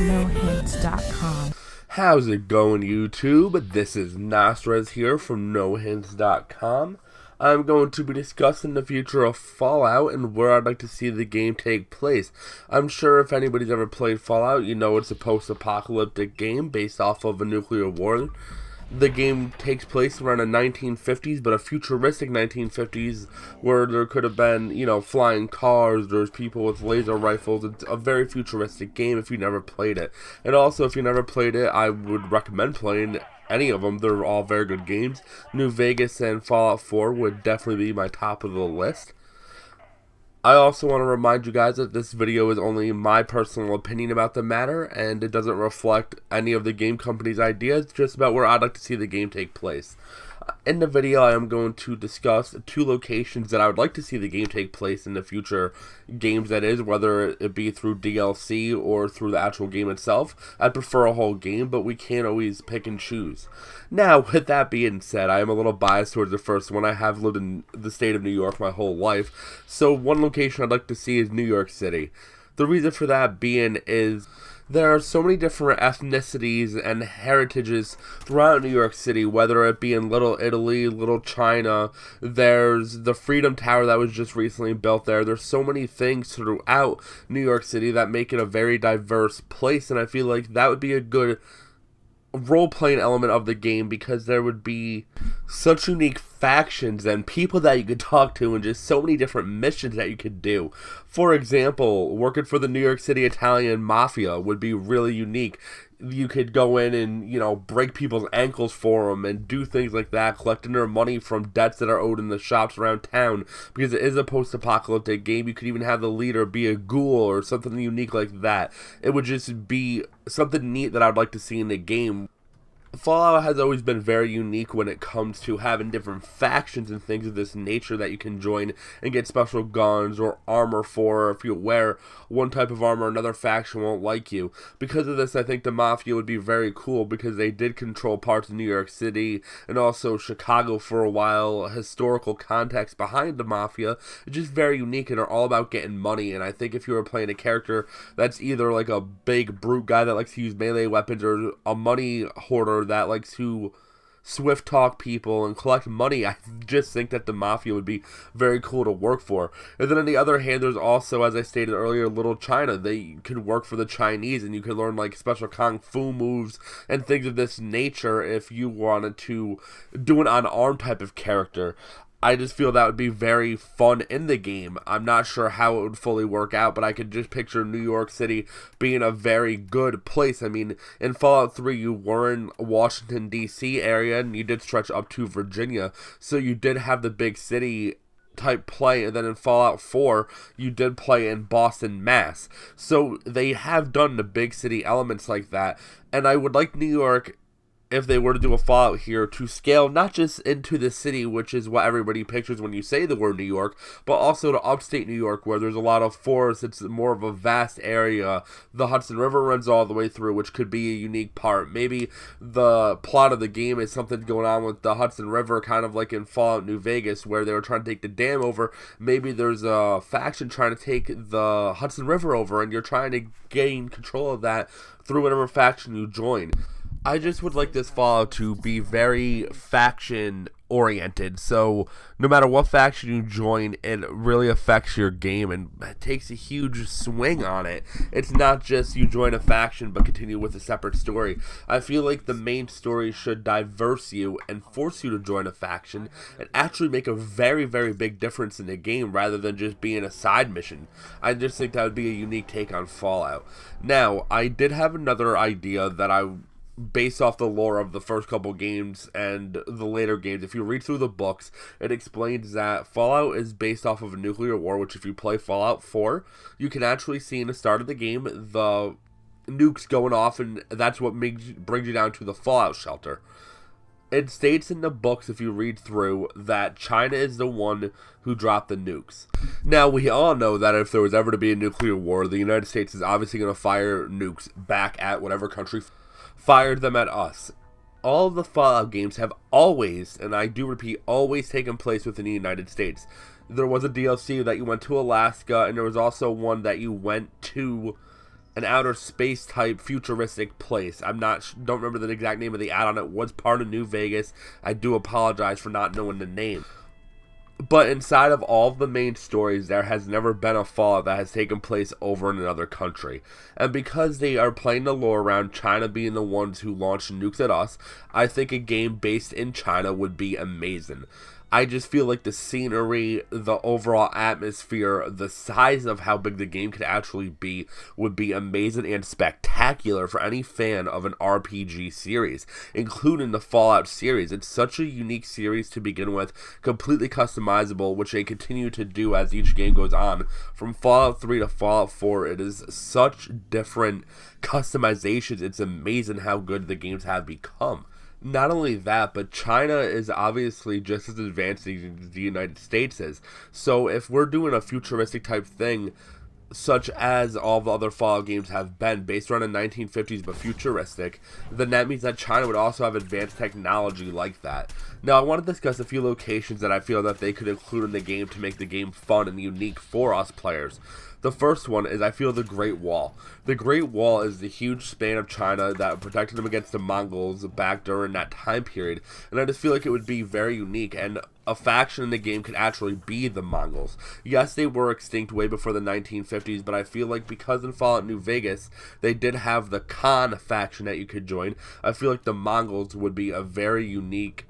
nohints.com. How's it going, YouTube? This is Nasrez here from nohints.com. I'm going to be discussing the future of Fallout and where I'd like to see the game take place. I'm sure if anybody's ever played Fallout, you know it's a post-apocalyptic game based off of a nuclear war. The game takes place around the 1950s, but a futuristic 1950s where there could have been, flying cars, there's people with laser rifles. It's a very futuristic game if you never played it. And also, if you never played it, I would recommend playing any of them. They're all very good games. New Vegas and Fallout 4 would definitely be my top of the list. I also want to remind you guys that this video is only my personal opinion about the matter, and it doesn't reflect any of the game company's ideas, just about where I'd like to see the game take place. In the video, I am going to discuss 2 locations that I would like to see the game take place in the future games, that is, whether it be through DLC or through the actual game itself. I'd prefer a whole game, but we can't always pick and choose. Now, with that being said, I am a little biased towards the first one. I have lived in the state of New York my whole life, so one location I'd like to see is New York City. The reason for that being is there are so many different ethnicities and heritages throughout New York City, whether it be in Little Italy, Little China. There's the Freedom Tower that was just recently built there. There's so many things throughout New York City that make it a very diverse place, and I feel like that would be a good role-playing element of the game, because there would be such unique factions and people that you could talk to, and just so many different missions that you could do. For example, working for the New York City Italian Mafia would be really unique. You could go in and, break people's ankles for them and do things like that, collecting their money from debts that are owed in the shops around town, because it is a post-apocalyptic game. You could even have the leader be a ghoul or something unique like that. It would just be something neat that I'd like to see in the game. Fallout has always been very unique when it comes to having different factions and things of this nature that you can join and get special guns or armor for. If you wear one type of armor, another faction won't like you. Because of this, I think the Mafia would be very cool, because they did control parts of New York City and also Chicago for a while. Historical context behind the Mafia is just very unique, and are all about getting money. And I think if you were playing a character that's either like a big brute guy that likes to use melee weapons, or a money hoarder that likes to swift talk people and collect money, I just think that the Mafia would be very cool to work for. And then on the other hand, there's also, as I stated earlier, Little China. They could work for the Chinese, and you could learn like special kung fu moves and things of this nature if you wanted to do an unarmed type of character. I just feel that would be very fun in the game. I'm not sure how it would fully work out, but I could just picture New York City being a very good place. I mean, in Fallout 3, you were in Washington, D.C. area, and you did stretch up to Virginia, so you did have the big city type play. And then in Fallout 4, you did play in Boston, Mass. So they have done the big city elements like that, and I would like New York, if they were to do a Fallout here, to scale not just into the city, which is what everybody pictures when you say the word New York, but also to upstate New York, where there's a lot of forests. It's more of a vast area. The Hudson River runs all the way through, which could be a unique part. Maybe the plot of the game is something going on with the Hudson River, kind of like in Fallout New Vegas, where they were trying to take the dam over. Maybe there's a faction trying to take the Hudson River over, and you're trying to gain control of that through whatever faction you join. I just would like this Fallout to be very faction-oriented, so no matter what faction you join, it really affects your game, and it takes a huge swing on it. It's not just you join a faction but continue with a separate story. I feel like the main story should diverse you and force you to join a faction and actually make a very, very big difference in the game, rather than just being a side mission. I just think that would be a unique take on Fallout. Now, I did have another idea that based off the lore of the first couple games and the later games. If you read through the books, it explains that Fallout is based off of a nuclear war, which if you play Fallout 4, you can actually see in the start of the game the nukes going off, and that's what brings you down to the Fallout shelter. It states in the books, if you read through, that China is the one who dropped the nukes. Now, we all know that if there was ever to be a nuclear war, the United States is obviously going to fire nukes back at whatever country fired them at us. All of the Fallout games have always, and I do repeat, always taken place within the United States. There was a DLC that you went to Alaska, and there was also one that you went to an outer space type futuristic place. Don't remember the exact name of the add-on. It was part of New Vegas. I do apologize for not knowing the name. But inside of all of the main stories, there has never been a Fallout that has taken place over in another country. And because they are playing the lore around China being the ones who launched nukes at us, I think a game based in China would be amazing. I just feel like the scenery, the overall atmosphere, the size of how big the game could actually be would be amazing and spectacular for any fan of an RPG series, including the Fallout series. It's such a unique series to begin with, completely customizable, which they continue to do as each game goes on. From Fallout 3 to Fallout 4, it is such different customizations. It's amazing how good the games have become. Not only that, but China is obviously just as advanced as the United States is. So if we're doing a futuristic type thing, such as all the other Fallout games have been, based around the 1950s but futuristic, then that means that China would also have advanced technology like that. Now, I want to discuss a few locations that I feel that they could include in the game to make the game fun and unique for us players. The first one is, I feel, the Great Wall. The Great Wall is the huge span of China that protected them against the Mongols back during that time period, and I just feel like it would be very unique, and a faction in the game could actually be the Mongols. Yes, they were extinct way before the 1950s, but I feel like because in Fallout New Vegas, they did have the Khan faction that you could join, I feel like the Mongols would be a very unique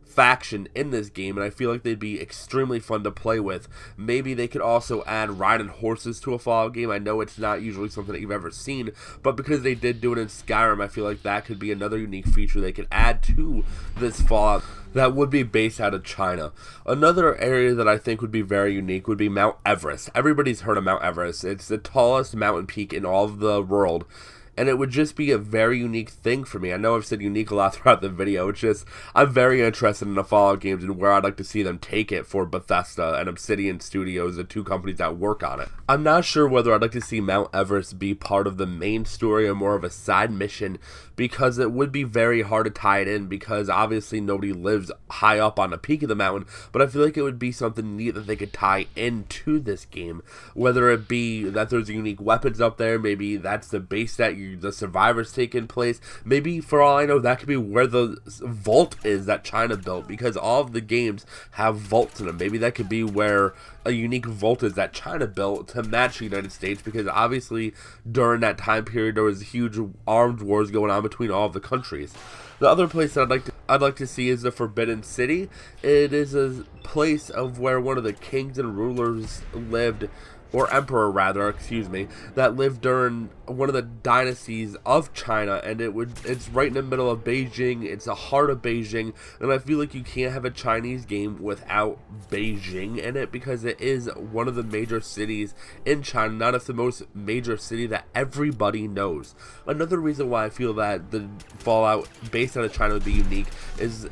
faction in this game, and I feel like they'd be extremely fun to play with. Maybe they could also add riding horses to a Fallout game. I know it's not usually something that you've ever seen, but because they did do it in Skyrim, I feel like that could be another unique feature they could add to this Fallout that would be based out of China. Another area that I think would be very unique would be Mount Everest. Everybody's heard of Mount Everest. It's the tallest mountain peak in all of the world, and it would just be a very unique thing for me. I know I've said unique a lot throughout the video. It's just, I'm very interested in the Fallout games and where I'd like to see them take it for Bethesda and Obsidian Studios, the two companies that work on it. I'm not sure whether I'd like to see Mount Everest be part of the main story or more of a side mission, because it would be very hard to tie it in, because obviously nobody lives high up on the peak of the mountain, but I feel like it would be something neat that they could tie into this game, whether it be that there's unique weapons up there, maybe that's the base that the survivors taking place, maybe for all I know that could be where the vault is that China built, because all of the games have vaults in them. Maybe that could be where a unique vault is that China built to match the United States, because obviously during that time period there was huge armed wars going on between all of the countries. The other place that I'd like to see is the Forbidden City. It is a place of where one of the kings and rulers lived, or emperor rather, excuse me, that lived during one of the dynasties of China, and it's right in the middle of Beijing. It's the heart of Beijing, and I feel like you can't have a Chinese game without Beijing in it, because it is one of the major cities in China, not if the most major city that everybody knows. Another reason why I feel that the Fallout based out of China would be unique is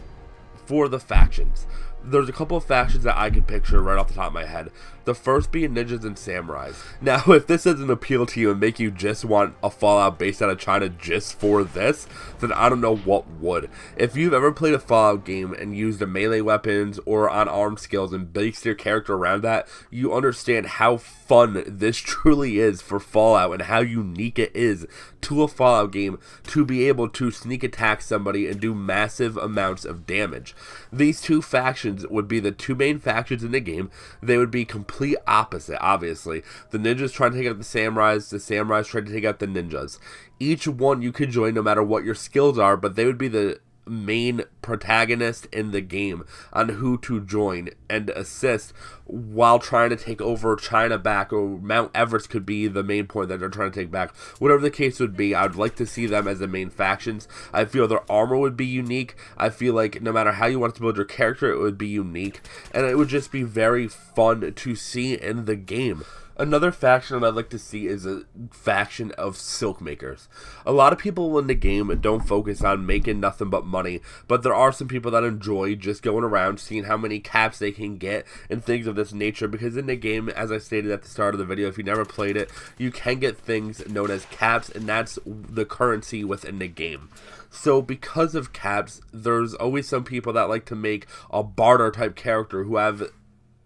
for the factions. There's a couple of factions that I could picture right off the top of my head. The first being ninjas and samurais. Now, if this doesn't appeal to you and make you just want a Fallout based out of China just for this, then I don't know what would. If you've ever played a Fallout game and used the melee weapons or unarmed skills and based your character around that, you understand how fun this truly is for Fallout and how unique it is to a Fallout game to be able to sneak attack somebody and do massive amounts of damage. These two factions would be the two main factions in the game. They would be complete opposite, obviously. The ninjas trying to take out the samurais trying to take out the ninjas. Each one you could join no matter what your skills are, but they would be the main protagonist in the game on who to join and assist while trying to take over China back, or Mount Everest could be the main point that they're trying to take back. Whatever the case would be, I'd like to see them as the main factions. I feel their armor would be unique. I feel like no matter how you want to build your character, it would be unique, and it would just be very fun to see in the game. Another faction that I'd like to see is a faction of silk makers. A lot of people in the game don't focus on making nothing but money, but there are some people that enjoy just going around seeing how many caps they can get and things of this nature, because in the game, as I stated at the start of the video, if you never played it, you can get things known as caps, and that's the currency within the game. So because of caps, there's always some people that like to make a barter type character who have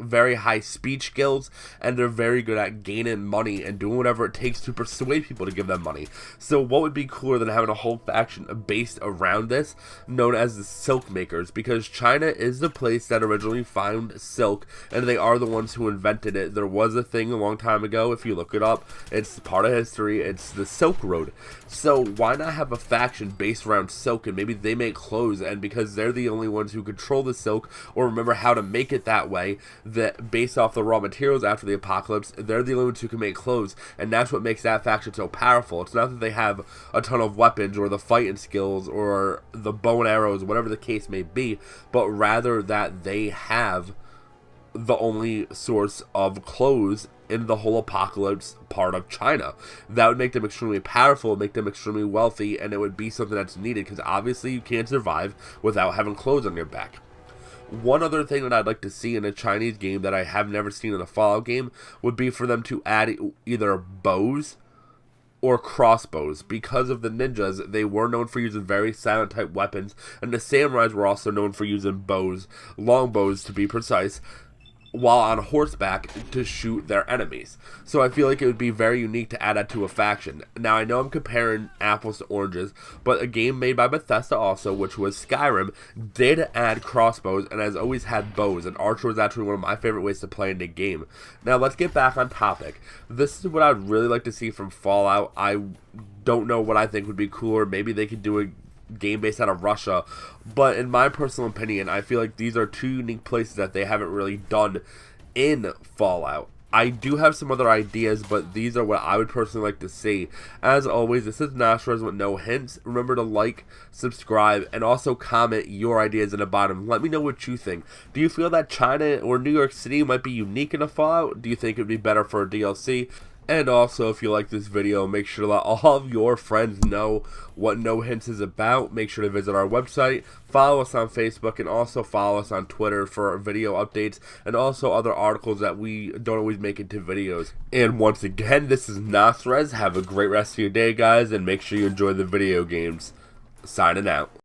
very high speech skills, and they're very good at gaining money and doing whatever it takes to persuade people to give them money. So what would be cooler than having a whole faction based around this, known as the Silk Makers, because China is the place that originally found silk, and they are the ones who invented it. There was a thing a long time ago, if you look it up, it's part of history, it's the Silk Road. So why not have a faction based around silk, and maybe they make clothes, and because they're the only ones who control the silk, or remember how to make it that way, that based off the raw materials after the apocalypse, they're the only ones who can make clothes, and that's what makes that faction so powerful. It's not that they have a ton of weapons or the fighting skills or the bow and arrows, whatever the case may be, but rather that they have the only source of clothes in the whole apocalypse part of China. That would make them extremely powerful, make them extremely wealthy, and it would be something that's needed, because obviously you can't survive without having clothes on your back. One other thing that I'd like to see in a Chinese game that I have never seen in a Fallout game would be for them to add either bows or crossbows. Because of the ninjas, they were known for using very silent type weapons, and the samurais were also known for using bows, long bows to be precise, while on horseback to shoot their enemies. So I feel like it would be very unique to add that to a faction. Now I know I'm comparing apples to oranges, but a game made by Bethesda also, which was Skyrim, did add crossbows and has always had bows, and archer was actually one of my favorite ways to play in the game. Now let's get back on topic. This is what I'd really like to see from Fallout. I don't know what I think would be cooler. Maybe they could do a game based out of Russia, but in my personal opinion, I feel like these are two unique places that they haven't really done in Fallout. I do have some other ideas, but these are what I would personally like to see. As always, this is Nostraz with no hints. Remember to like, subscribe, and also comment your ideas in the bottom. Let me know what you think. Do you feel that China or New York City might be unique in a Fallout? Do you think it would be better for a DLC? And also, if you like this video, make sure to let all of your friends know what No Hints is about. Make sure to visit our website, follow us on Facebook, and also follow us on Twitter for video updates and also other articles that we don't always make into videos. And once again, this is Nostraz. Have a great rest of your day, guys, and make sure you enjoy the video games. Signing out.